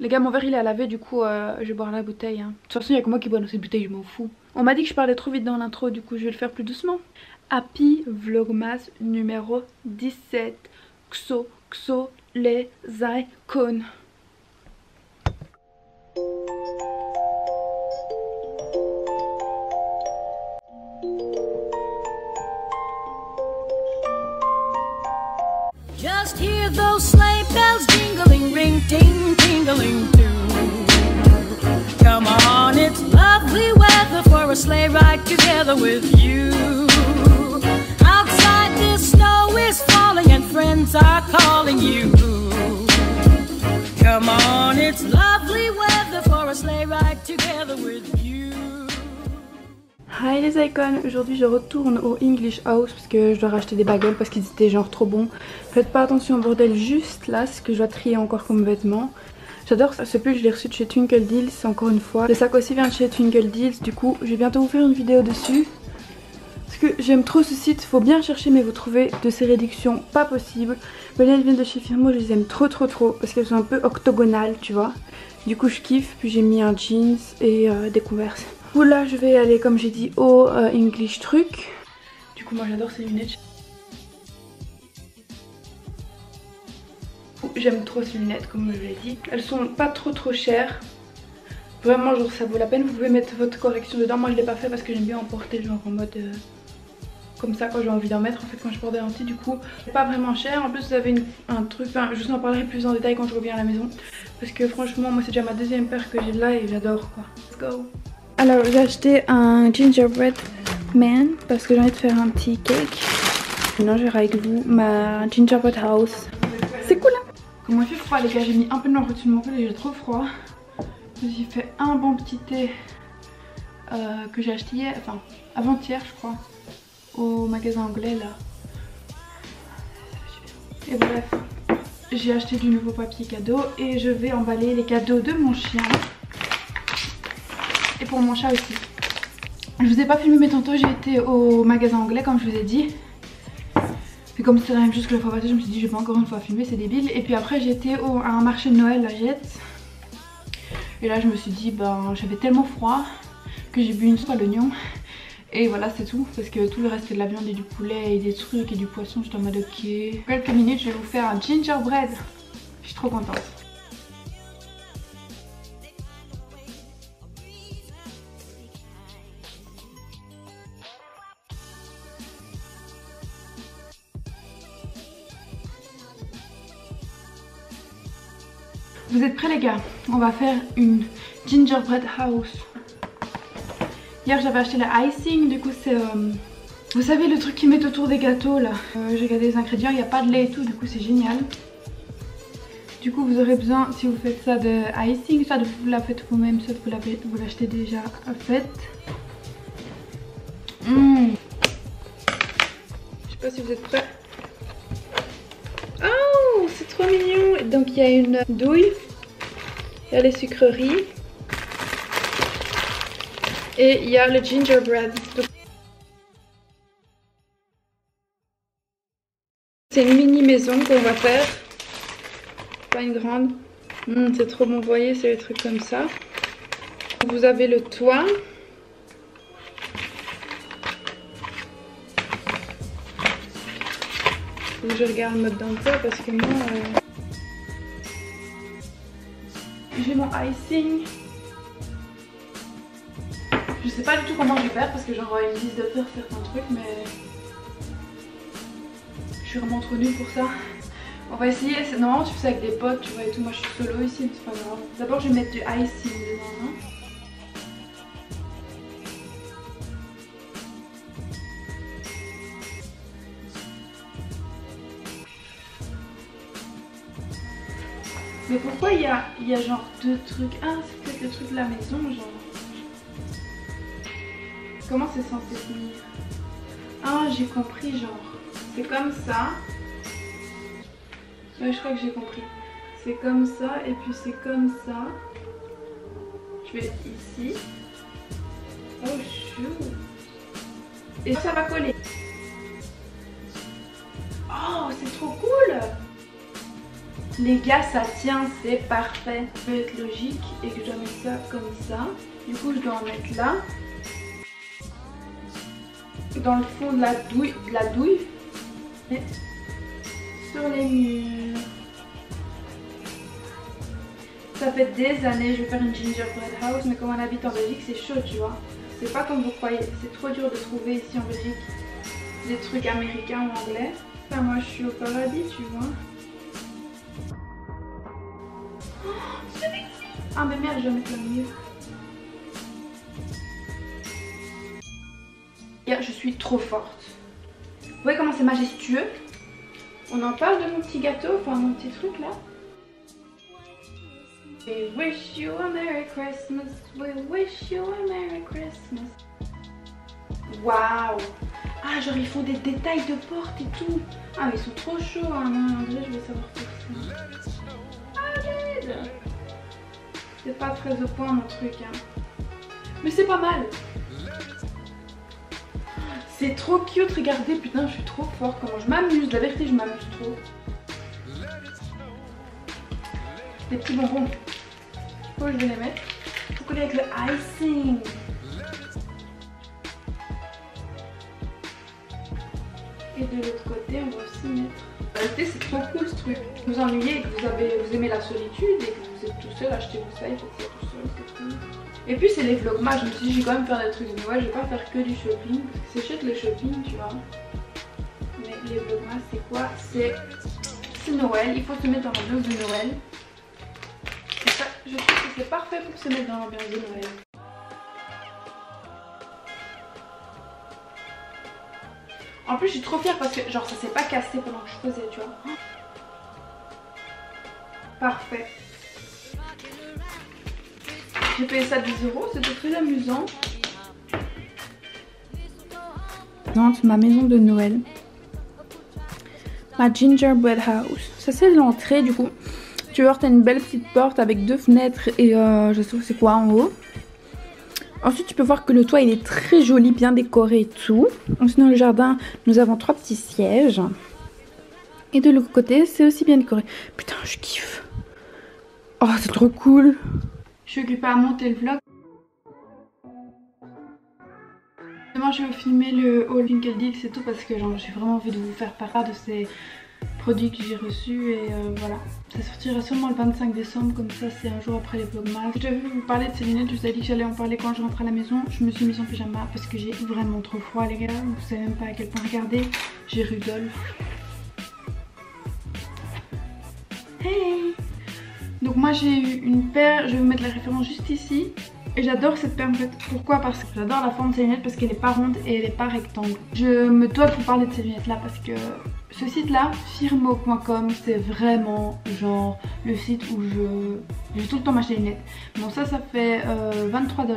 Les gars, mon verre il est à laver, du coup je vais boire la bouteille. Hein. De toute façon, il n'y a que moi qui bois dans cette bouteille, je m'en fous. On m'a dit que je parlais trop vite dans l'intro, du coup je vais le faire plus doucement. Happy Vlogmas numéro 17. Xo, xo, les icônes. Just hear those sleigh bells jingling, ring, ting, tingling too. Come on, it's lovely weather for a sleigh ride together with you. Outside the snow is falling and friends are calling you. Come on, it's lovely weather for a sleigh ride together with you. Hi les icônes, aujourd'hui je retourne au English House parce que je dois racheter des bagels parce qu'ils étaient genre trop bons. Faites pas attention au bordel juste là, c'est ce que je dois trier encore comme vêtements. J'adore ce pull, je l'ai reçu de chez Twinkle Deals encore une fois. Le sac aussi vient de chez Twinkle Deals, du coup je vais bientôt vous faire une vidéo dessus. Parce que j'aime trop ce site, faut bien chercher mais vous trouvez de ces réductions pas possible. Mais là elles viennent de chez Firmo, je les aime trop parce qu'elles sont un peu octogonales tu vois. Du coup je kiffe, puis j'ai mis un jeans et des Converse. Là je vais aller comme j'ai dit au English truc. Du coup moi j'adore ces lunettes. J'aime trop ces lunettes comme je l'ai dit. Elles sont pas trop chères. Vraiment genre ça vaut la peine. Vous pouvez mettre votre correction dedans. Moi je l'ai pas fait parce que j'aime bien en porter genre en mode comme ça quand j'ai envie d'en mettre en fait quand je porte des lentilles. Du coup c'est pas vraiment cher. En plus vous avez un truc, enfin je vous en parlerai plus en détail quand je reviens à la maison. Parce que franchement moi c'est déjà ma deuxième paire que j'ai là et j'adore quoi. Let's go. Alors j'ai acheté un gingerbread man parce que j'ai envie de faire un petit cake. Maintenant je vais avec vous ma gingerbread house. C'est cool hein. Comment il fait froid les gars, j'ai mis un peu de noir au-dessus de mon pull et j'ai trop froid. J'ai fait un bon petit thé que j'ai acheté hier, enfin avant-hier je crois, au magasin anglais là. Et bref, j'ai acheté du nouveau papier cadeau et je vais emballer les cadeaux de mon chien. Et pour mon chat aussi. Je vous ai pas filmé mais tantôt j'ai été au magasin anglais comme je vous ai dit. Puis comme c'était la même chose que la fois passée, je me suis dit je vais pas encore une fois filmer, c'est débile. Et puis après j'ai été à un marché de Noël à Jette. Et là je me suis dit ben j'avais tellement froid que j'ai bu une soupe à l'oignon. Et voilà c'est tout parce que tout le reste c'est de la viande et du poulet et des trucs et du poisson. J'étais en mode ok. Quelques minutes je vais vous faire un gingerbread. Je suis trop contente. Vous êtes prêts les gars? On va faire une gingerbread house. Hier j'avais acheté la icing, du coup c'est... vous savez le truc qu'ils mettent autour des gâteaux là. J'ai regardé les ingrédients, il n'y a pas de lait et tout, du coup c'est génial. Du coup vous aurez besoin, si vous faites ça, de icing, soit vous la faites vous-même, soit vous l'achetez déjà faite. Je sais pas si vous êtes prêts. Oh, c'est trop mignon. Donc il y a une douille, il y a les sucreries et il y a le gingerbread. C'est une mini maison qu'on va faire, pas une grande. C'est trop bon, vous voyez, c'est des trucs comme ça. Vous avez le toit. Je regarde le mode d'emploi parce que moi j'ai mon icing. Je sais pas du tout comment je vais faire parce que j'envoie une liste de faire certains trucs mais je suis vraiment trop nulle pour ça. On va essayer, normalement tu fais ça avec des potes tu vois et tout, moi je suis solo ici mais c'est pas grave. D'abord je vais mettre du icing dedans hein. Mais pourquoi il y a genre deux trucs? Ah c'est peut-être le truc de la maison genre. Comment c'est censé tenir? Ah j'ai compris genre. C'est comme ça. Ouais je crois que j'ai compris. C'est comme ça et puis c'est comme ça. Je vais ici. Oh chou. Et ça va coller. Oh c'est trop cool. Les gars, ça tient, c'est parfait. Je vais être logique et que je dois mettre ça comme ça. Du coup, je dois en mettre là. Dans le fond de la douille. Et sur les murs. Ça fait des années, je vais faire une gingerbread house, mais comme on habite en Belgique, c'est chaud, tu vois. C'est pas comme vous croyez, c'est trop dur de trouver ici en Belgique des trucs américains ou anglais. Enfin, moi, je suis au paradis, tu vois. Oh, c'est sexy! Ah, mais merde, je vais mettre le mieux. Je suis trop forte. Vous voyez comment c'est majestueux? On en parle de mon petit gâteau, enfin mon petit truc là. We wish you a Merry Christmas, we wish you a Merry Christmas. Waouh! Ah, genre ils font des détails de porte et tout. Ah, mais ils sont trop chauds, hein. Non, en vrai, je vais savoir faire ça. Arrête! C'est pas très au point mon truc, hein. Mais c'est pas mal. C'est trop cute, regardez, putain, je suis trop forte. Comment je m'amuse, la vérité, je m'amuse trop. Des petits bonbons. Où je vais les mettre? Faut coller avec le icing. Et de l'autre côté, on va aussi mettre. En réalité, c'est trop cool ce truc. Vous ennuyez et que vous aimez la solitude et que vous êtes tout seul, achetez-vous ça, il faut que c'est tout seul, c'est cool. Et puis c'est les vlogmas, je me suis dit, je vais quand même faire des trucs de Noël, je vais pas faire que du shopping, parce que c'est chouette le shopping, tu vois. Mais les vlogmas, c'est quoi? C'est Noël, il faut se mettre dans l'ambiance de Noël. Ça, je trouve que c'est parfait pour se mettre dans l'ambiance de Noël. En plus, je suis trop fière parce que genre ça s'est pas cassé pendant que je faisais, tu vois. Parfait. J'ai payé ça 10 €, c'était très amusant. Dans ma maison de Noël. Ma gingerbread house. Ça c'est l'entrée du coup. Tu vois, t'as une belle petite porte avec 2 fenêtres et je sais pas c'est quoi en haut. Ensuite tu peux voir que le toit il est très joli, bien décoré et tout. Ensuite dans le jardin nous avons 3 petits sièges. Et de l'autre côté c'est aussi bien décoré. Putain je kiffe. Oh c'est trop cool. Je suis occupée à monter le vlog. Demain je vais vous filmer le haul Winkle c'est tout parce que j'ai vraiment envie de vous faire part de ces produits que j'ai reçus et voilà. Ça sortira sûrement le 25 décembre comme ça c'est un jour après les vlogmas. Je devais vous parler de ces lunettes, je vous ai dit que j'allais en parler quand je rentre à la maison. Je me suis mise en pyjama parce que j'ai vraiment trop froid les gars. Vous savez même pas à quel point. Regardez, j'ai Rudolph. Hey! Donc moi j'ai eu une paire, je vais vous mettre la référence juste ici. Et j'adore cette paire en fait. Pourquoi? Parce que j'adore la forme de ces lunettes parce qu'elle n'est pas ronde et elle n'est pas rectangle. Je me dois de vous parler de ces lunettes là parce que ce site là, firmo.com, c'est vraiment genre le site où je vais tout le temps m'acheter des lunettes. Bon ça fait 23 $.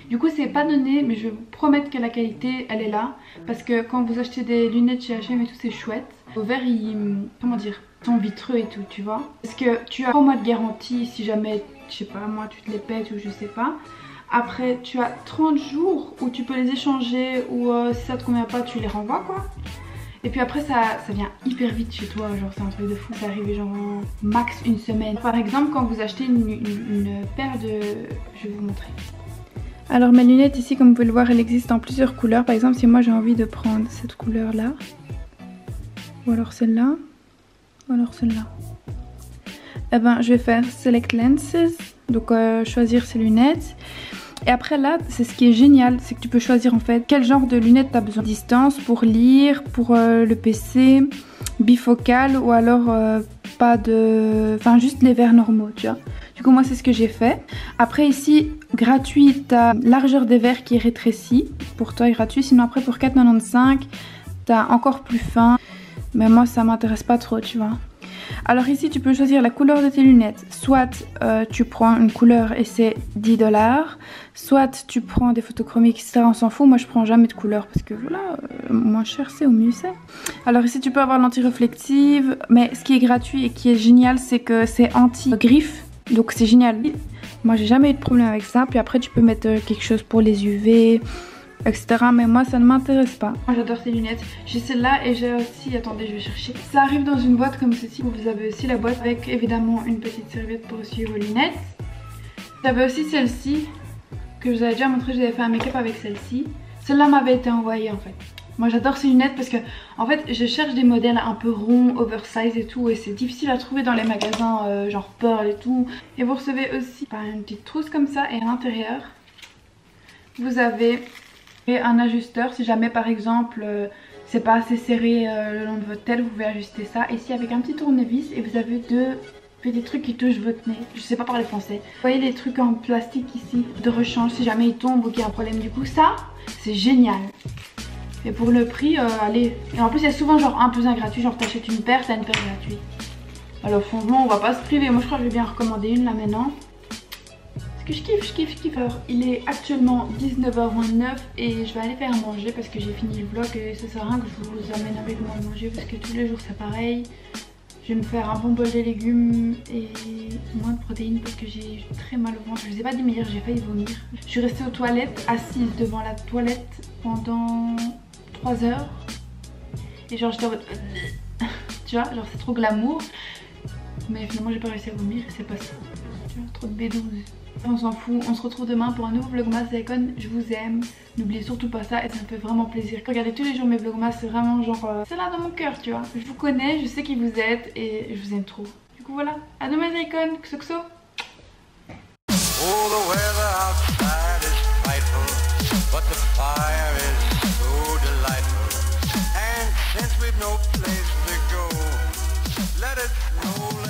Du coup c'est pas donné mais je vais vous promettre que la qualité elle est là. Parce que quand vous achetez des lunettes chez H&M et tout c'est chouette. Vos verres ils, comment dire, sont vitreux et tout tu vois. Parce que tu as 3 mois de garantie si jamais, je sais pas moi, tu te les pètes ou je sais pas. Après tu as 30 jours où tu peux les échanger ou si ça te convient pas tu les renvoies quoi. Et puis après ça vient hyper vite chez toi, genre c'est un truc de fou, ça arrive genre en max une semaine. Par exemple quand vous achetez une paire de... Je vais vous montrer. Alors mes lunettes ici comme vous pouvez le voir elles existent en plusieurs couleurs. Par exemple si moi j'ai envie de prendre cette couleur là, ou alors celle-là, ou alors celle-là. Eh ben je vais faire Select Lenses, donc choisir ces lunettes. Et après là, c'est ce qui est génial, c'est que tu peux choisir en fait quel genre de lunettes tu as besoin. Distance pour lire, pour le PC, bifocal ou alors pas de... Enfin juste les verres normaux, tu vois. Du coup moi c'est ce que j'ai fait. Après ici, gratuit, tu as largeur des verres qui est rétrécie. Pour toi gratuit, sinon après pour 4,95 tu as encore plus fin. Mais moi ça m'intéresse pas trop, tu vois. Alors ici tu peux choisir la couleur de tes lunettes. Soit tu prends une couleur et c'est 10 $. Soit tu prends des photochromiques, ça on s'en fout. Moi je prends jamais de couleur parce que voilà, moins cher c'est au mieux c'est. Alors ici tu peux avoir l'anti-réflective. Mais ce qui est gratuit et qui est génial c'est que c'est anti-griffe. Donc c'est génial. Moi j'ai jamais eu de problème avec ça. Puis après tu peux mettre quelque chose pour les UV. etc. Mais moi ça ne m'intéresse pas. Moi j'adore ces lunettes. J'ai celle-là et j'ai aussi, attendez je vais chercher. Ça arrive dans une boîte comme ceci. Vous avez aussi la boîte avec évidemment une petite serviette pour essuyer vos lunettes. J'avais aussi celle-ci que je vous avais déjà montré, j'avais fait un make-up avec celle-ci. Celle-là m'avait été envoyée en fait. Moi j'adore ces lunettes parce que en fait je cherche des modèles un peu ronds, oversize et tout, et c'est difficile à trouver dans les magasins genre Pearl et tout. Et vous recevez aussi une petite trousse comme ça, et à l'intérieur vous avez un ajusteur si jamais par exemple c'est pas assez serré le long de votre tête, vous pouvez ajuster ça. Ici avec un petit tournevis, et vous avez deux petits trucs qui touchent votre nez. Je sais pas parler français. Vous voyez les trucs en plastique ici de rechange si jamais il tombe ou qu'il y a un problème. Du coup ça c'est génial. Et pour le prix, allez. Et en plus il y a souvent genre un plus un gratuit, genre t'achètes une paire, t'as une paire gratuite. Alors franchement on va pas se priver. Moi je crois que je vais bien recommander une là maintenant. Parce que je kiffe. Alors il est actuellement 19h29 et je vais aller faire à manger parce que j'ai fini le vlog et ça sert à rien que je vous amène avec moi à manger parce que tous les jours c'est pareil. Je vais me faire un bon bol de légumes et moins de protéines parce que j'ai très mal au ventre. Je vous ai pas dit mais hier j'ai failli vomir. Je suis restée aux toilettes, assise devant la toilette pendant 3 heures. Et genre j'étais en mode... tu vois, genre c'est trop glamour. Mais finalement j'ai pas réussi à vomir et c'est pas ça. Tu vois, trop de B12. On s'en fout, on se retrouve demain pour un nouveau vlogmas Icon. Je vous aime, n'oubliez surtout pas ça et ça me fait vraiment plaisir. Regardez tous les jours mes vlogmas, c'est vraiment genre... c'est là dans mon cœur, tu vois. Je vous connais, je sais qui vous êtes et je vous aime trop. Du coup voilà, à demain Icon, XOXO. Oh, the weather outside is frightful, but the fire is so delightful. And since we've no place to go, let it snow.